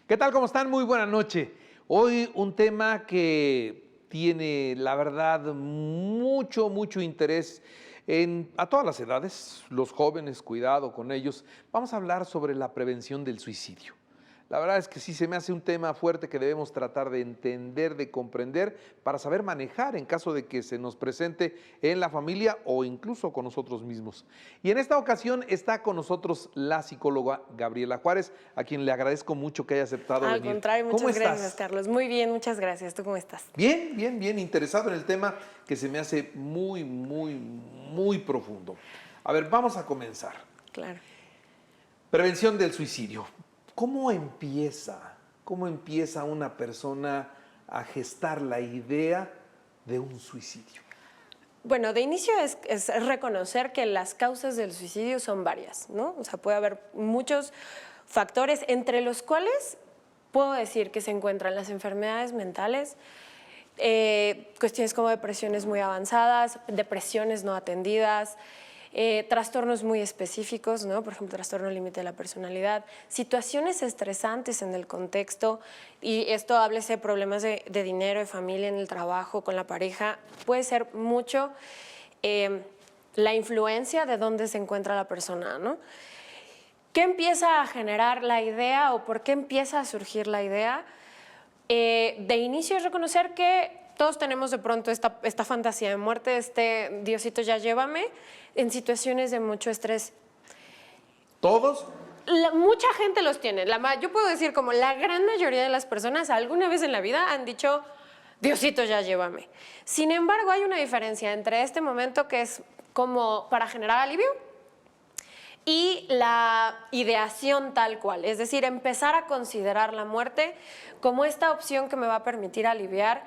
¿Qué tal? ¿Cómo están? Muy buena noche. Hoy un tema que tiene, la verdad, mucho interés a todas las edades, los jóvenes, cuidado con ellos. Vamos a hablar sobre la prevención del suicidio. La verdad es que sí se me hace un tema fuerte que debemos tratar de entender, de comprender, para saber manejar en caso de que se nos presente en la familia o incluso con nosotros mismos. Y en esta ocasión está con nosotros la psicóloga Gabriela Juárez, a quien le agradezco mucho que haya aceptado Al venir. contrario, ¿Cómo muchas gracias, estás? Carlos. Muy bien, muchas gracias. ¿Tú cómo estás? Bien, interesado en el tema que se me hace muy profundo. A ver, vamos a comenzar. Claro. Prevención del suicidio. ¿Cómo empieza? ¿Cómo empieza una persona a gestar la idea de un suicidio? Bueno, de inicio es reconocer que las causas del suicidio son varias, ¿no? O sea, puede haber muchos factores, entre los cuales puedo decir que se encuentran las enfermedades mentales, cuestiones como depresiones muy avanzadas, depresiones no atendidas, trastornos muy específicos, ¿no? Por ejemplo, trastorno límite de la personalidad, situaciones estresantes en el contexto, y esto háblese de problemas de dinero, de familia, en el trabajo, con la pareja, puede ser mucho la influencia de dónde se encuentra la persona, ¿no? ¿Qué empieza a generar la idea o por qué empieza a surgir la idea? De inicio es reconocer que todos tenemos de pronto esta fantasía de muerte, este Diosito ya llévame, en situaciones de mucho estrés. ¿Todos? Mucha gente los tiene. Yo puedo decir como la gran mayoría de las personas alguna vez en la vida han dicho Diosito ya llévame. Sin embargo, hay una diferencia entre este momento que es como para generar alivio y la ideación tal cual, es decir, empezar a considerar la muerte como esta opción que me va a permitir aliviar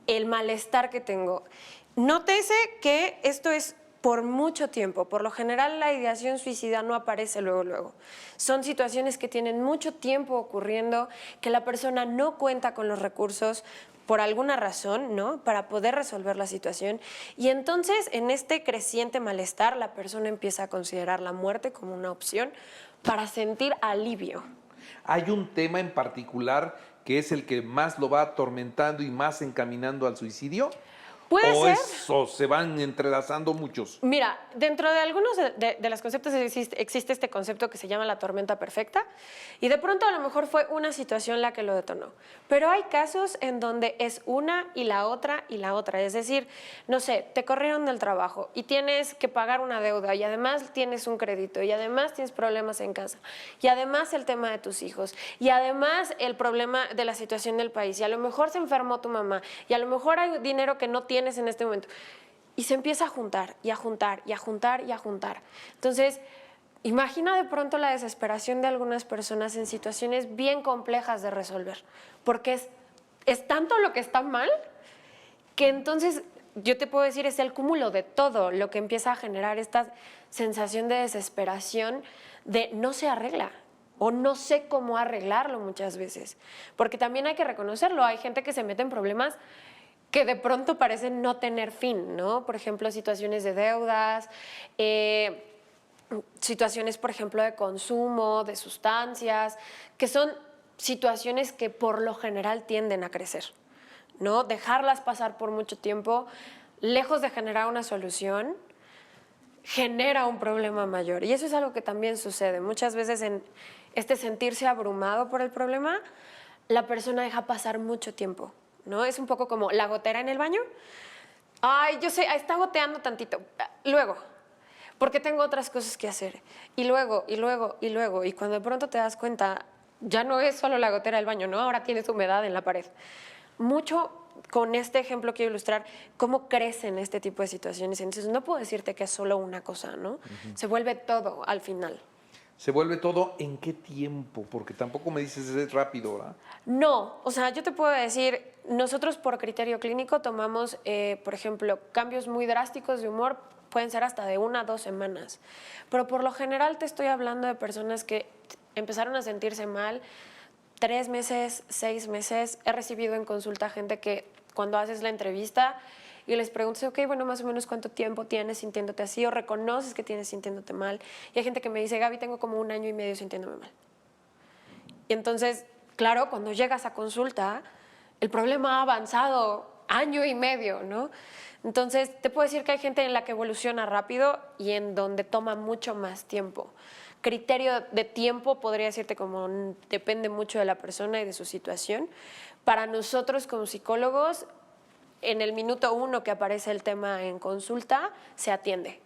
el malestar que tengo. Nótese que esto es por mucho tiempo. Por lo general, la ideación suicida no aparece luego. Son situaciones que tienen mucho tiempo ocurriendo, que la persona no cuenta con los recursos por alguna razón, ¿no?, para poder resolver la situación. Y entonces, en este creciente malestar, la persona empieza a considerar la muerte como una opción para sentir alivio. ¿Hay un tema en particular que es el que más lo va atormentando y más encaminando al suicidio? Puede ser. ¿O se van entrelazando muchos? Mira, dentro de algunos de los conceptos existe este concepto que se llama la tormenta perfecta, y de pronto a lo mejor fue una situación la que lo detonó. Pero hay casos en donde es una y la otra y la otra. Es decir, no sé, te corrieron del trabajo y tienes que pagar una deuda y además tienes un crédito y además tienes problemas en casa y además el tema de tus hijos y además el problema de la situación del país y a lo mejor se enfermó tu mamá y a lo mejor hay dinero que no tienes en este momento. Y se empieza a juntar y a juntar y a juntar y a juntar. Entonces, imagina de pronto la desesperación de algunas personas en situaciones bien complejas de resolver, porque es tanto lo que está mal que entonces yo te puedo decir es el cúmulo de todo lo que empieza a generar esta sensación de desesperación de no se arregla o no sé cómo arreglarlo muchas veces, porque también hay que reconocerlo, hay gente que se mete en problemas que de pronto parecen no tener fin, ¿no? Por ejemplo, situaciones de deudas, situaciones, por ejemplo, de consumo, de sustancias, que son situaciones que por lo general tienden a crecer, ¿no? Dejarlas pasar por mucho tiempo, lejos de generar una solución, genera un problema mayor. Y eso es algo que también sucede. Muchas veces en este sentirse abrumado por el problema, la persona deja pasar mucho tiempo, ¿no? Es un poco como la gotera en el baño. Ay, yo sé, está goteando tantito. Luego, porque tengo otras cosas que hacer. Y luego. Y cuando de pronto te das cuenta, ya no es solo la gotera del baño, ¿no? Ahora tienes humedad en la pared. Mucho con este ejemplo quiero ilustrar cómo crecen este tipo de situaciones. Entonces, no puedo decirte que es solo una cosa, ¿no? Se vuelve todo al final. ¿Se vuelve todo en qué tiempo? Porque tampoco me dices es rápido, ¿verdad? No, o sea, yo te puedo decir, nosotros por criterio clínico tomamos, por ejemplo, cambios muy drásticos de humor, pueden ser hasta de 1 a 2 semanas, pero por lo general te estoy hablando de personas que empezaron a sentirse mal 3 meses, 6 meses. He recibido en consulta gente que cuando haces la entrevista y les preguntas, ok, bueno, más o menos cuánto tiempo tienes sintiéndote así o reconoces que tienes sintiéndote mal. Y hay gente que me dice, Gaby, tengo como 1 año y medio sintiéndome mal. Y entonces Claro, cuando llegas a consulta, el problema ha avanzado año y medio, ¿no? Entonces, te puedo decir que hay gente en la que evoluciona rápido y en donde toma mucho más tiempo. Criterio de tiempo, podría decirte como depende mucho de la persona y de su situación. Para nosotros como psicólogos, en el minuto 1 que aparece el tema en consulta, se atiende.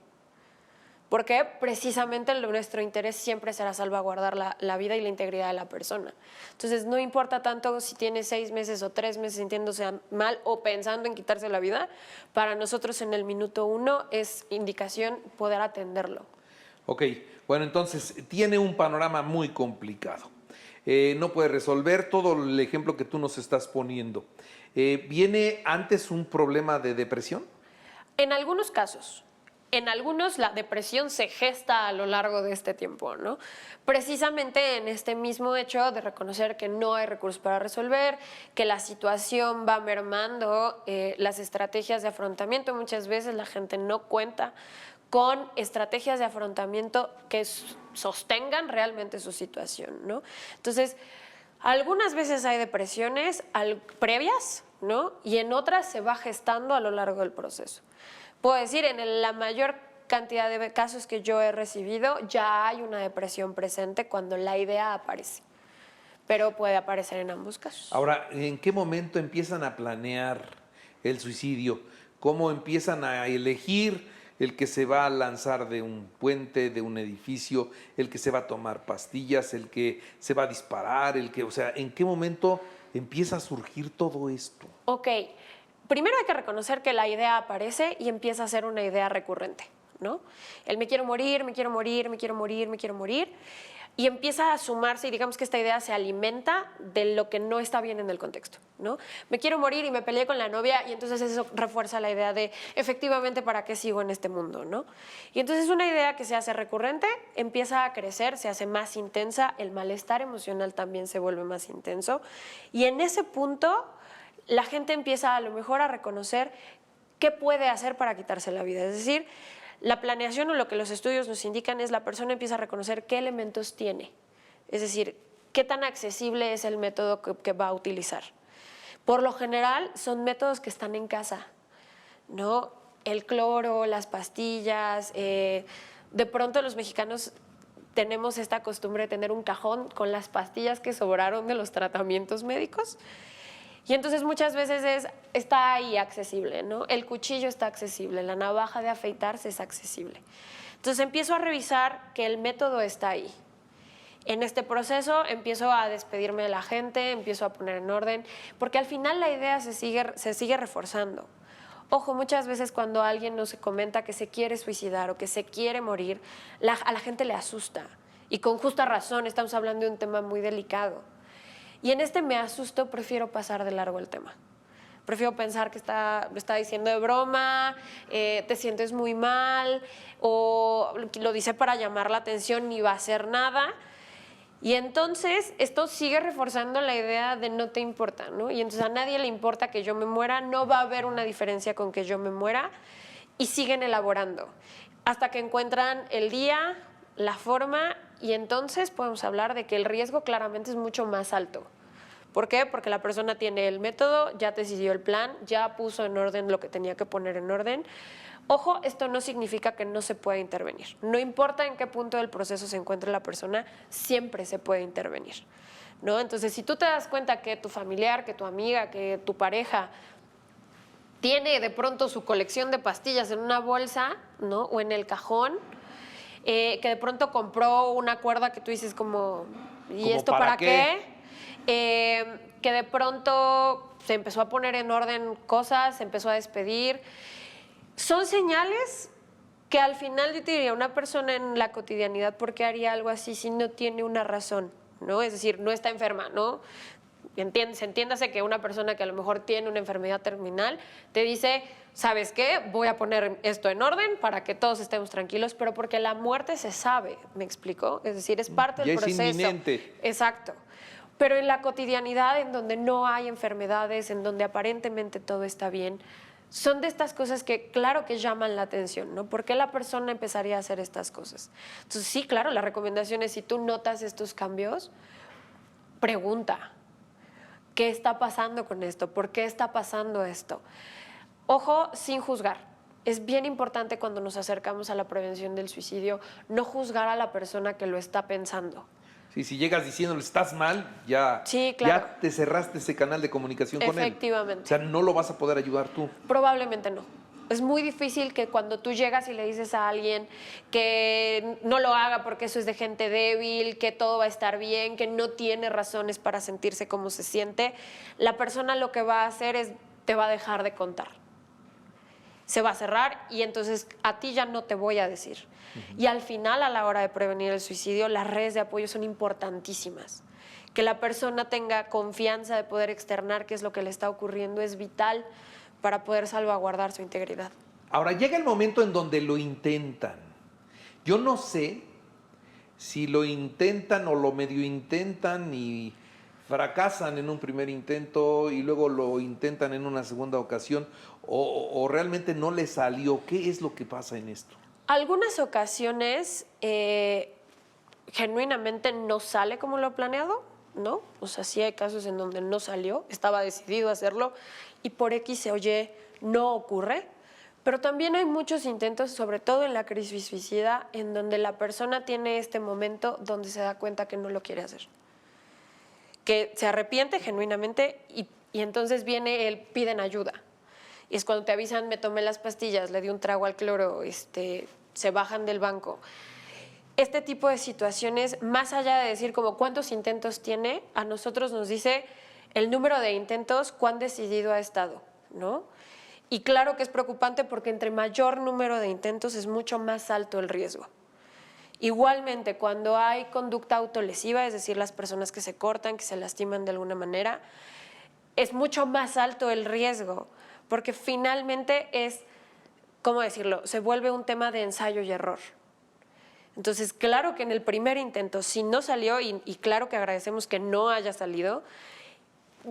Porque precisamente nuestro interés siempre será salvaguardar la vida y la integridad de la persona. Entonces, no importa tanto si tiene 6 meses o 3 meses sintiéndose mal o pensando en quitarse la vida, para nosotros en el minuto 1 es indicación poder atenderlo. Ok, bueno, entonces tiene un panorama muy complicado. No puede resolver todo el ejemplo que tú nos estás poniendo. ¿Viene antes un problema de depresión? En algunos casos. En algunos la depresión se gesta a lo largo de este tiempo, ¿no? Precisamente en este mismo hecho de reconocer que no hay recursos para resolver, que la situación va mermando las estrategias de afrontamiento. Muchas veces la gente no cuenta con estrategias de afrontamiento que sostengan realmente su situación, ¿no? Entonces, algunas veces hay depresiones previas, ¿no? Y en otras se va gestando a lo largo del proceso. Puedo decir, en la mayor cantidad de casos que yo he recibido, ya hay una depresión presente cuando la idea aparece, pero puede aparecer en ambos casos. Ahora, ¿en qué momento empiezan a planear el suicidio? ¿Cómo empiezan a elegir el que se va a lanzar de un puente, de un edificio, el que se va a tomar pastillas, el que se va a disparar, o sea, ¿en qué momento empieza a surgir todo esto? Ok. Primero hay que reconocer que la idea aparece y empieza a ser una idea recurrente, ¿no? El me quiero morir, me quiero morir, me quiero morir, me quiero morir. Y empieza a sumarse y digamos que esta idea se alimenta de lo que no está bien en el contexto, ¿no? Me quiero morir y me peleé con la novia y entonces eso refuerza la idea de efectivamente para qué sigo en este mundo, ¿no? Y entonces una idea que se hace recurrente empieza a crecer, se hace más intensa, el malestar emocional también se vuelve más intenso y en ese punto la gente empieza a lo mejor a reconocer qué puede hacer para quitarse la vida. Es decir, la planeación o lo que los estudios nos indican es la persona empieza a reconocer qué elementos tiene. Es decir, qué tan accesible es el método que va a utilizar. Por lo general son métodos que están en casa, ¿no? El cloro, las pastillas. De pronto los mexicanos tenemos esta costumbre de tener un cajón con las pastillas que sobraron de los tratamientos médicos. Y entonces muchas veces está ahí accesible, ¿no? El cuchillo está accesible, la navaja de afeitarse es accesible. Entonces empiezo a revisar que el método está ahí. En este proceso empiezo a despedirme de la gente, empiezo a poner en orden, porque al final la idea se sigue reforzando. Ojo, muchas veces cuando alguien nos comenta que se quiere suicidar o que se quiere morir, a la gente le asusta. Y con justa razón, estamos hablando de un tema muy delicado. Y en este me asusto, prefiero pasar de largo el tema. Prefiero pensar que lo está diciendo de broma, te sientes muy mal, o lo dice para llamar la atención, ni va a hacer nada. Y entonces esto sigue reforzando la idea de no te importa, ¿no? Y entonces a nadie le importa que yo me muera, no va a haber una diferencia con que yo me muera, y siguen elaborando. Hasta que encuentran el día, la forma, y entonces podemos hablar de que el riesgo claramente es mucho más alto. ¿Por qué? Porque la persona tiene el método, ya decidió el plan, ya puso en orden lo que tenía que poner en orden. Ojo, esto no significa que no se pueda intervenir. No importa en qué punto del proceso se encuentre la persona, siempre se puede intervenir, ¿no? Entonces, si tú te das cuenta que tu familiar, que tu amiga, que tu pareja tiene de pronto su colección de pastillas en una bolsa, ¿no? O en el cajón, que de pronto compró una cuerda que tú dices como, ¿y esto para qué? Que de pronto se empezó a poner en orden cosas, se empezó a despedir. Son señales que al final yo te diría, una persona en la cotidianidad, ¿por qué haría algo así si no tiene una razón? ¿No? Es decir, no está enferma, ¿no? Entiéndase que una persona que a lo mejor tiene una enfermedad terminal te dice, ¿sabes qué? Voy a poner esto en orden para que todos estemos tranquilos, pero porque la muerte se sabe, ¿me explico? Es decir, es parte del proceso. Ya es inminente. Exacto. Pero en la cotidianidad, en donde no hay enfermedades, en donde aparentemente todo está bien, son de estas cosas que claro que llaman la atención, ¿no? ¿Por qué la persona empezaría a hacer estas cosas? Entonces, sí, claro, la recomendación es si tú notas estos cambios, pregunta, ¿Qué está pasando con esto? ¿Por qué está pasando esto? Ojo, sin juzgar. Es bien importante cuando nos acercamos a la prevención del suicidio no juzgar a la persona que lo está pensando. Sí, si llegas diciéndole estás mal, ya, Sí, claro. ya te cerraste ese canal de comunicación con él. Efectivamente. O sea, no lo vas a poder ayudar tú. Probablemente no. Es muy difícil que cuando tú llegas y le dices a alguien que no lo haga porque eso es de gente débil, que todo va a estar bien, que no tiene razones para sentirse como se siente, la persona lo que va a hacer es te va a dejar de contar. Se va a cerrar y entonces a ti ya no te voy a decir. Y al final, a la hora de prevenir el suicidio, las redes de apoyo son importantísimas. Que la persona tenga confianza de poder externar qué es lo que le está ocurriendo es vital para poder salvaguardar su integridad. Ahora, llega el momento en donde lo intentan. Yo no sé si lo intentan o lo medio intentan y fracasan en un primer intento y luego lo intentan en una segunda ocasión o realmente no les salió. ¿Qué es lo que pasa en esto? Algunas ocasiones genuinamente no sale como lo planeado, ¿no? O sea, sí hay casos en donde no salió, estaba decidido a hacerlo y por X o Y no ocurre. Pero también hay muchos intentos, sobre todo en la crisis suicida, en donde la persona tiene este momento donde se da cuenta que no lo quiere hacer. Que se arrepiente genuinamente y entonces viene el piden ayuda. Y es cuando te avisan, me tomé las pastillas, le di un trago al cloro, se bajan del banco. Este tipo de situaciones, más allá de decir como cuántos intentos tiene, a nosotros nos dice el número de intentos, cuán decidido ha estado, ¿no? Y claro que es preocupante porque entre mayor número de intentos es mucho más alto el riesgo. Igualmente, cuando hay conducta autolesiva, es decir, las personas que se cortan, que se lastiman de alguna manera, es mucho más alto el riesgo, porque finalmente es, ¿cómo decirlo? Se vuelve un tema de ensayo y error. Entonces, claro que en el primer intento, si no salió, y claro que agradecemos que no haya salido,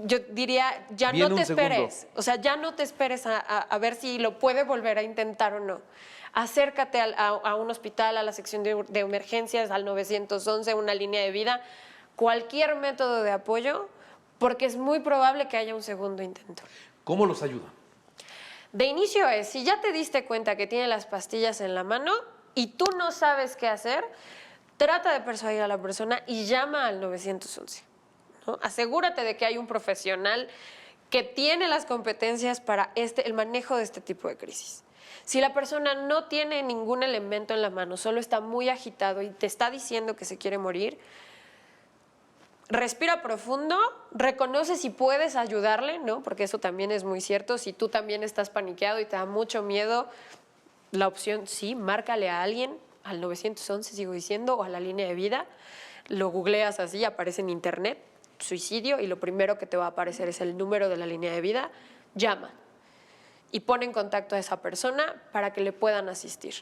yo diría, ya Viene no te un segundo. esperes. O sea, ya no te esperes a ver si lo puede volver a intentar o no. Acércate a un hospital, a la sección de emergencias, al 911, una línea de vida, cualquier método de apoyo, porque es muy probable que haya un segundo intento. ¿Cómo los ayudan? De inicio es, si ya te diste cuenta que tiene las pastillas en la mano y tú no sabes qué hacer, trata de persuadir a la persona y llama al 911, ¿no? Asegúrate de que hay un profesional que tiene las competencias para el manejo de este tipo de crisis. Si la persona no tiene ningún elemento en la mano, solo está muy agitado y te está diciendo que se quiere morir, respira profundo, reconoce si puedes ayudarle, ¿no? Porque eso también es muy cierto. Si tú también estás paniqueado y te da mucho miedo, la opción sí, márcale a alguien, al 911 sigo diciendo, o a la línea de vida. Lo googleas así, aparece en internet, suicidio, y lo primero que te va a aparecer es el número de la línea de vida. Llama y pon en contacto a esa persona para que le puedan asistir.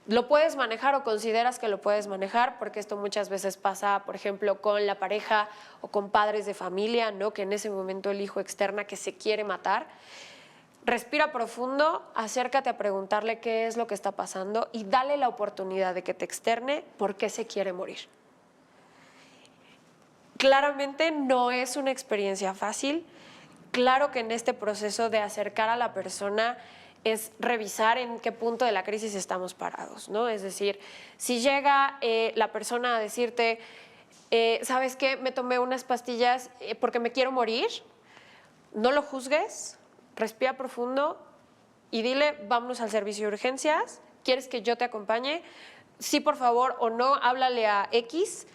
¿Lo puedes manejar o consideras que lo puedes manejar? Porque esto muchas veces pasa, por ejemplo, con la pareja o con padres de familia, ¿no? Que en ese momento el hijo externa que se quiere matar. Respira profundo, acércate a preguntarle qué es lo que está pasando y dale la oportunidad de que te externe por qué se quiere morir. Claramente no es una experiencia fácil. Claro que en este proceso de acercar a la persona es revisar en qué punto de la crisis estamos parados, ¿no? Es decir, si llega la persona a decirte, ¿sabes qué? Me tomé unas pastillas porque me quiero morir, no lo juzgues, respira profundo y dile, vámonos al servicio de urgencias, ¿quieres que yo te acompañe? Sí, por favor, o no, háblale a X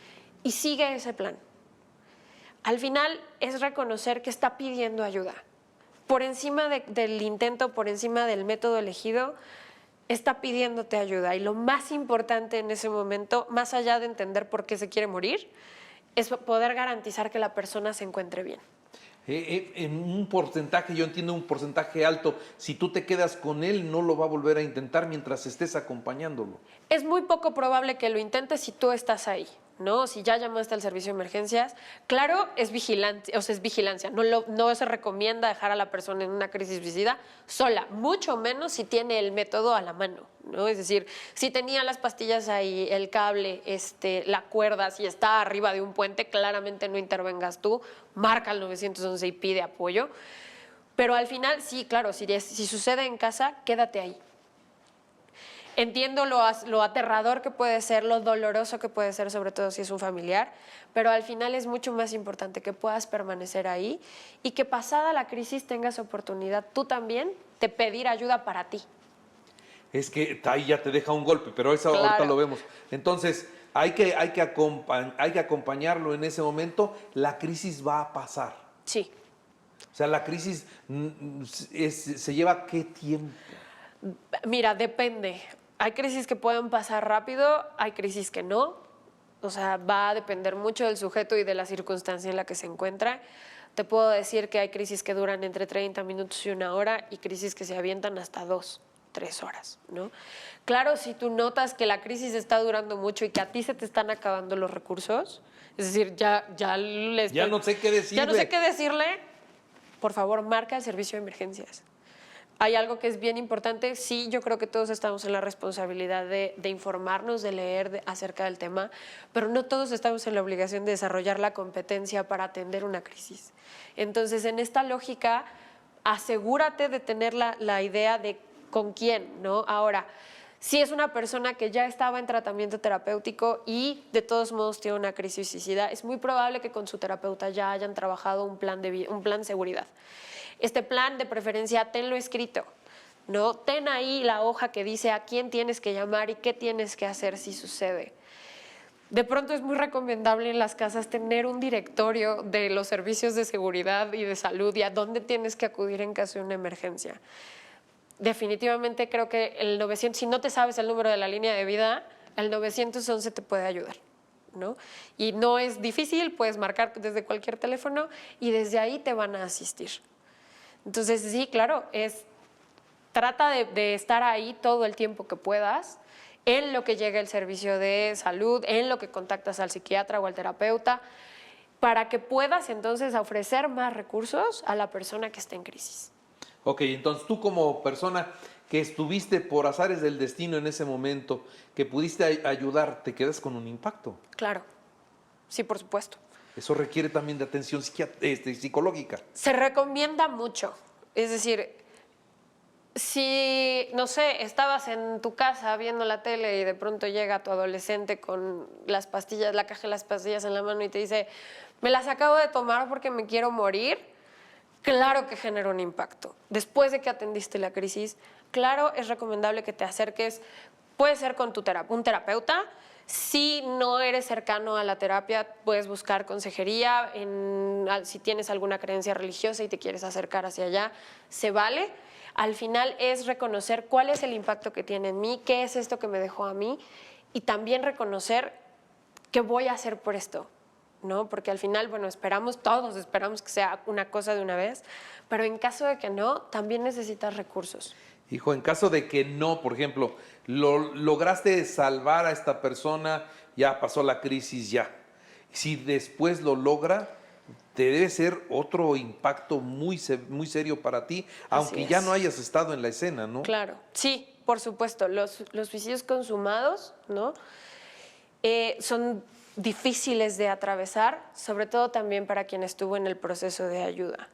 y sigue ese plan. Al final es reconocer que está pidiendo ayuda. Por encima del intento, por encima del método elegido, está pidiéndote ayuda. Y lo más importante en ese momento, más allá de entender por qué se quiere morir, es poder garantizar que la persona se encuentre bien. En un porcentaje, yo entiendo un porcentaje alto, si tú te quedas con él, no lo va a volver a intentar mientras estés acompañándolo. Es muy poco probable que lo intentes si tú estás ahí. ¿no? Si ya llamaste al servicio de emergencias, claro, es vigilancia, o sea, es vigilancia. No se recomienda dejar a la persona en una crisis suicida sola, mucho menos si tiene el método a la mano, ¿no? Es decir, si tenía las pastillas ahí, el cable, la cuerda, si está arriba de un puente, claramente no intervengas tú, marca al 911 y pide apoyo. Pero al final, sí, claro, si sucede en casa, quédate ahí. Entiendo lo aterrador que puede ser, lo doloroso que puede ser, sobre todo si es un familiar, pero al final es mucho más importante que puedas permanecer ahí y que pasada la crisis tengas oportunidad tú también de pedir ayuda para ti. Es que ahí ya te deja un golpe, pero eso Claro. ahorita lo vemos. Entonces, hay que acompañarlo en ese momento. La crisis va a pasar. Sí. O sea, la crisis se lleva ¿qué tiempo? Mira, depende. Hay crisis que pueden pasar rápido, hay crisis que no. O sea, va a depender mucho del sujeto y de la circunstancia en la que se encuentra. Te puedo decir que hay crisis que duran entre 30 minutos y 1 hora y crisis que se avientan hasta 2, 3 horas, ¿no? Claro, si tú notas que la crisis está durando mucho y que a ti se te están acabando los recursos, es decir, ya no sé qué decirle. Ya no sé qué decirle, por favor, marca el servicio de emergencias. Hay algo que es bien importante. Sí, yo creo que todos estamos en la responsabilidad de informarnos, de leer acerca del tema, pero no todos estamos en la obligación de desarrollar la competencia para atender una crisis. Entonces, en esta lógica, asegúrate de tener la idea de con quién, ¿no? Ahora, si es una persona que ya estaba en tratamiento terapéutico y de todos modos tiene una crisis suicida, es muy probable que con su terapeuta ya hayan trabajado un plan de seguridad. Este plan, de preferencia, tenlo escrito, ¿no? Ten ahí la hoja que dice a quién tienes que llamar y qué tienes que hacer si sucede. De pronto es muy recomendable en las casas tener un directorio de los servicios de seguridad y de salud y a dónde tienes que acudir en caso de una emergencia. Definitivamente creo que el 900, si no te sabes el número de la línea de vida, el 911 te puede ayudar, ¿no? Y no es difícil, puedes marcar desde cualquier teléfono y desde ahí te van a asistir. Entonces, sí, claro, trata de estar ahí todo el tiempo que puedas, en lo que llega el servicio de salud, en lo que contactas al psiquiatra o al terapeuta, para que puedas entonces ofrecer más recursos a la persona que esté en crisis. Ok, entonces tú como persona que estuviste por azares del destino en ese momento, que pudiste ayudar, te quedas con un impacto. Claro, sí, por supuesto. Eso requiere también de atención psicológica. Se recomienda mucho. Es decir, si, no sé, estabas en tu casa viendo la tele y de pronto llega tu adolescente con las pastillas, la caja de las pastillas en la mano y te dice, me las acabo de tomar porque me quiero morir, claro que genera un impacto. Después de que atendiste la crisis, claro, es recomendable que te acerques, puede ser con un terapeuta. Si no eres cercano a la terapia, puedes buscar consejería. Si tienes alguna creencia religiosa y te quieres acercar hacia allá, se vale. Al final es reconocer cuál es el impacto que tiene en mí, qué es esto que me dejó a mí y también reconocer qué voy a hacer por esto, ¿no? Porque al final, bueno, todos esperamos que sea una cosa de una vez, pero en caso de que no, también necesitas recursos. Hijo, en caso de que no, por ejemplo, lograste salvar a esta persona, ya pasó la crisis, ya. Si después lo logra, te debe ser otro impacto muy serio para ti, aunque ya no hayas estado en la escena, ¿no? Claro, sí, por supuesto. Los suicidios consumados, ¿no? Son difíciles de atravesar, sobre todo también para quien estuvo en el proceso de ayuda.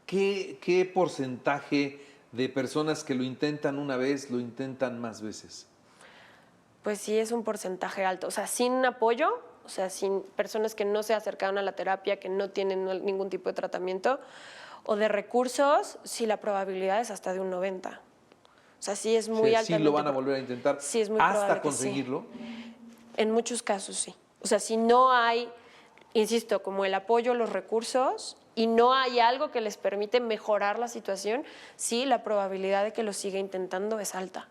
¿Qué porcentaje de personas que lo intentan una vez, lo intentan más veces? Pues sí, es un porcentaje alto. O sea, sin apoyo, o sea, sin personas que no se acercaron a la terapia, que no tienen ningún tipo de tratamiento, o de recursos, sí, la probabilidad es hasta de un 90%. O sea, sí es muy alta. Sí lo van a volver a intentar sí, es muy hasta conseguirlo. Sí. En muchos casos, sí. O sea, si no hay, insisto, como el apoyo, los recursos, y no hay algo que les permite mejorar la situación, sí, la probabilidad de que lo siga intentando es alta.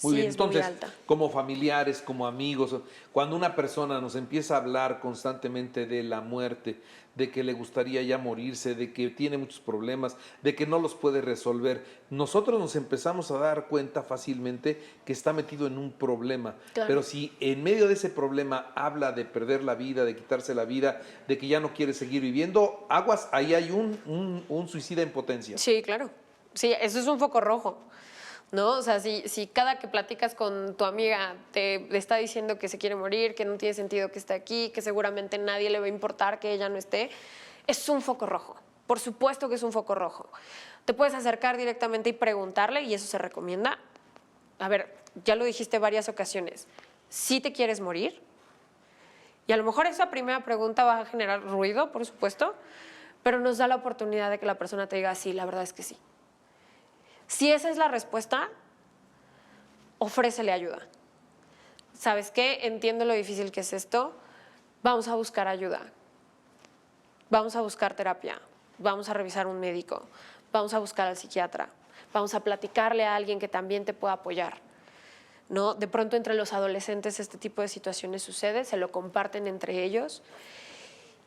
Muy Sí, bien, es muy entonces, alta. como familiares, como amigos, cuando una persona nos empieza a hablar constantemente de la muerte, de que le gustaría ya morirse, de que tiene muchos problemas, de que no los puede resolver, nosotros nos empezamos a dar cuenta fácilmente que está metido en un problema. Claro. Pero si en medio de ese problema habla de perder la vida, de quitarse la vida, de que ya no quiere seguir viviendo, aguas, ahí hay un suicida en potencia. Sí, claro. Sí, eso es un foco rojo, ¿no? O sea, si cada que platicas con tu amiga te está diciendo que se quiere morir, que no tiene sentido que esté aquí, que seguramente nadie le va a importar que ella no esté, es un foco rojo. Por supuesto que es un foco rojo. Te puedes acercar directamente y preguntarle, y eso se recomienda. A ver, ya lo dijiste varias ocasiones. ¿Sí te quieres morir? Y a lo mejor esa primera pregunta va a generar ruido, por supuesto, pero nos da la oportunidad de que la persona te diga, sí, la verdad es que sí. Si esa es la respuesta, ofrécele ayuda. ¿Sabes qué? Entiendo lo difícil que es esto. Vamos a buscar ayuda. Vamos a buscar terapia. Vamos a revisar un médico. Vamos a buscar al psiquiatra. Vamos a platicarle a alguien que también te pueda apoyar, ¿no? De pronto entre los adolescentes este tipo de situaciones sucede, se lo comparten entre ellos.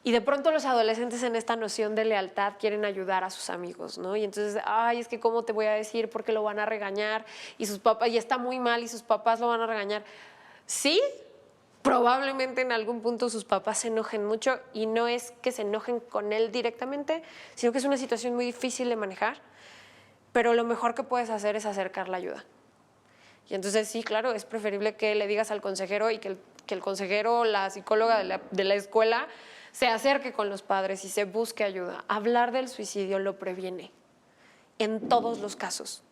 Y de pronto los adolescentes en esta noción de lealtad quieren ayudar a sus amigos, ¿no? Y entonces, ay, es que cómo te voy a decir porque lo van a regañar y sus papás, y está muy mal y sus papás lo van a regañar. Sí, probablemente en algún punto sus papás se enojen mucho y no es que se enojen con él directamente, sino que es una situación muy difícil de manejar, pero lo mejor que puedes hacer es acercar la ayuda. Y entonces sí, claro, es preferible que le digas al consejero y que el consejero, la psicóloga de la escuela, se acerque con los padres y se busque ayuda. Hablar del suicidio lo previene en todos los casos.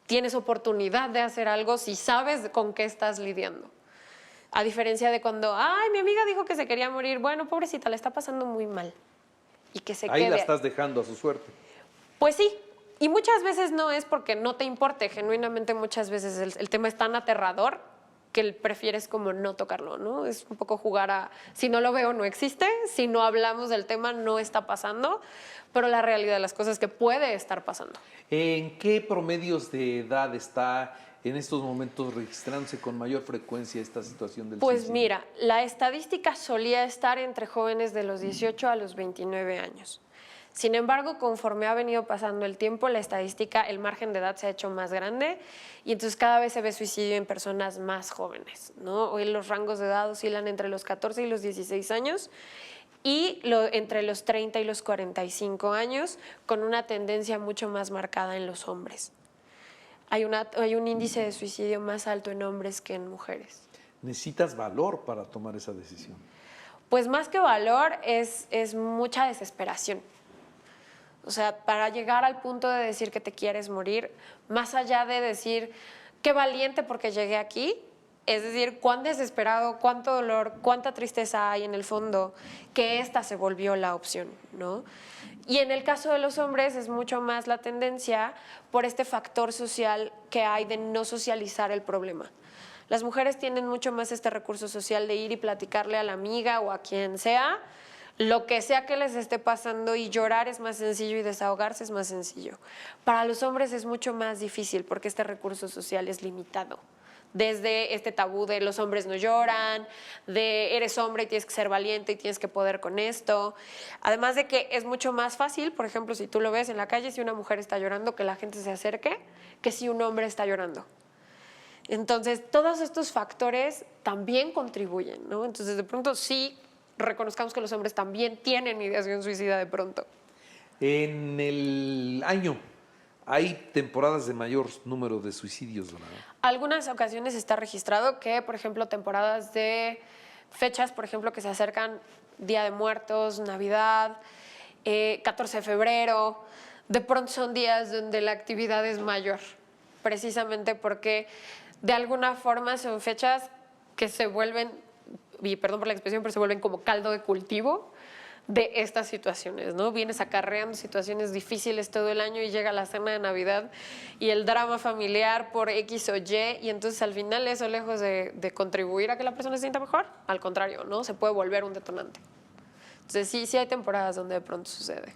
Tienes oportunidad de hacer algo si sabes con qué estás lidiando. A diferencia de cuando, ay, mi amiga dijo que se quería morir. Bueno, pobrecita, la está pasando muy mal. Y que se Ahí quede. la estás dejando a su suerte. Pues sí, y muchas veces no es porque no te importe, genuinamente muchas veces el tema es tan aterrador que prefieres como no tocarlo, ¿no? Es un poco jugar a, si no lo veo no existe, si no hablamos del tema no está pasando, pero la realidad de las cosas es que puede estar pasando. ¿En qué promedios de edad está en estos momentos registrándose con mayor frecuencia esta situación del Pues suicidio? mira, la estadística solía estar entre jóvenes de los 18 a los 29 años. Sin embargo, conforme ha venido pasando el tiempo, la estadística, el margen de edad se ha hecho más grande y entonces cada vez se ve suicidio en personas más jóvenes, ¿no? Hoy los rangos de edad oscilan entre los 14 y los 16 años y entre los 30 y los 45 años, con una tendencia mucho más marcada en los hombres. Hay un índice de suicidio más alto en hombres que en mujeres. Necesitas valor para tomar esa decisión. Pues más que valor es mucha desesperación. O sea, para llegar al punto de decir que te quieres morir, más allá de decir qué valiente porque llegué aquí, es decir, cuán desesperado, cuánto dolor, cuánta tristeza hay en el fondo, que esta se volvió la opción, ¿no? Y en el caso de los hombres es mucho más la tendencia por este factor social que hay de no socializar el problema. Las mujeres tienen mucho más este recurso social de ir y platicarle a la amiga o a quien sea, lo que sea que les esté pasando, y llorar es más sencillo y desahogarse es más sencillo. Para los hombres es mucho más difícil porque este recurso social es limitado. Desde este tabú de los hombres no lloran, de eres hombre y tienes que ser valiente y tienes que poder con esto. Además de que es mucho más fácil, por ejemplo, si tú lo ves en la calle, si una mujer está llorando, que la gente se acerque, que si un hombre está llorando. Entonces, todos estos factores también contribuyen, ¿no? Entonces, de pronto sí reconozcamos que los hombres también tienen ideación suicida de pronto. En el año hay temporadas de mayor número de suicidios, ¿verdad? Algunas ocasiones está registrado que, por ejemplo, temporadas de fechas, por ejemplo, que se acercan Día de Muertos, Navidad, 14 de febrero, de pronto son días donde la actividad es mayor, precisamente porque de alguna forma son fechas que se vuelven, y perdón por la expresión, pero se vuelven como caldo de cultivo de estas situaciones, ¿no? Vienes acarreando situaciones difíciles todo el año y llega la cena de Navidad y el drama familiar por X o Y, y entonces al final eso, lejos de contribuir a que la persona se sienta mejor, al contrario, ¿no? Se puede volver un detonante. Entonces sí hay temporadas donde de pronto sucede.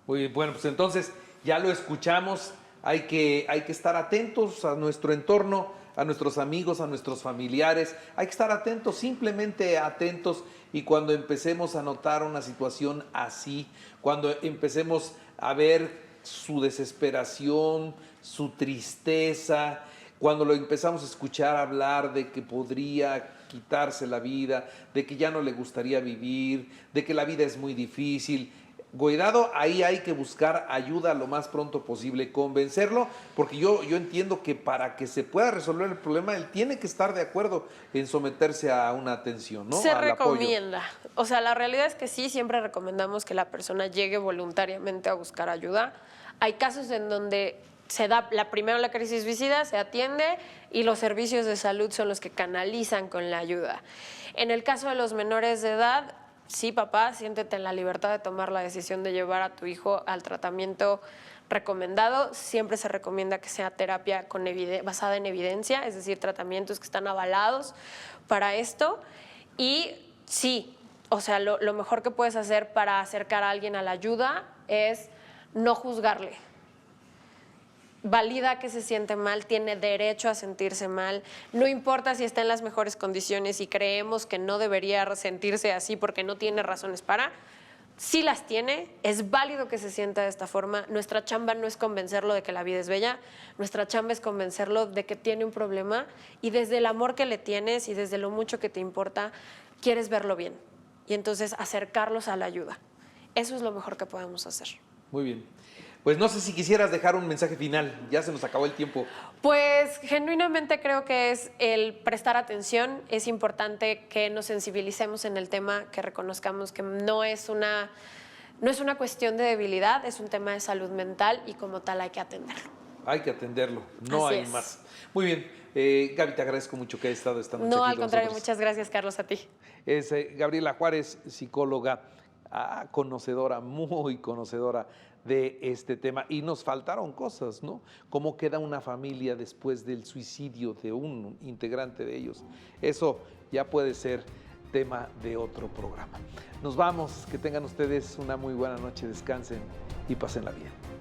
Muy bien, bueno, pues entonces ya lo escuchamos, hay que estar atentos a nuestro entorno, a nuestros amigos, a nuestros familiares. Hay que estar atentos, simplemente atentos. Y cuando empecemos a notar una situación así, cuando empecemos a ver su desesperación, su tristeza, cuando lo empezamos a escuchar hablar de que podría quitarse la vida, de que ya no le gustaría vivir, de que la vida es muy difícil, cuidado, ahí hay que buscar ayuda lo más pronto posible, convencerlo, porque yo entiendo que para que se pueda resolver el problema, él tiene que estar de acuerdo en someterse a una atención, ¿no? Se Al recomienda. O sea, la realidad es que sí, siempre recomendamos que la persona llegue voluntariamente a buscar ayuda. Hay casos en donde se da primero la crisis suicida, se atiende y los servicios de salud son los que canalizan con la ayuda. En el caso de los menores de edad, sí, papá, siéntete en la libertad de tomar la decisión de llevar a tu hijo al tratamiento recomendado. Siempre se recomienda que sea terapia basada en evidencia, es decir, tratamientos que están avalados para esto. Y sí, o sea, lo mejor que puedes hacer para acercar a alguien a la ayuda es no juzgarle. Valida que se siente mal, tiene derecho a sentirse mal, no importa si está en las mejores condiciones y creemos que no debería sentirse así porque no tiene razones para, sí las tiene, es válido que se sienta de esta forma. Nuestra chamba no es convencerlo de que la vida es bella, nuestra chamba es convencerlo de que tiene un problema y desde el amor que le tienes y desde lo mucho que te importa, quieres verlo bien y entonces acercarlos a la ayuda. Eso es lo mejor que podemos hacer. Muy bien. Pues no sé si quisieras dejar un mensaje final, ya se nos acabó el tiempo. Pues genuinamente creo que es el prestar atención, es importante que nos sensibilicemos en el tema, que reconozcamos que no es una cuestión de debilidad, es un tema de salud mental y como tal hay que atenderlo. Hay que atenderlo, no Así hay es. más. Muy bien, Gaby, te agradezco mucho que hayas estado esta noche No, aquí al con contrario, nosotros. muchas gracias, Carlos, a ti. Es Gabriela Juárez, psicóloga, conocedora, muy conocedora de este tema. Y nos faltaron cosas, ¿no? ¿Cómo queda una familia después del suicidio de un integrante de ellos? Eso ya puede ser tema de otro programa. Nos vamos, que tengan ustedes una muy buena noche, descansen y pásenla bien.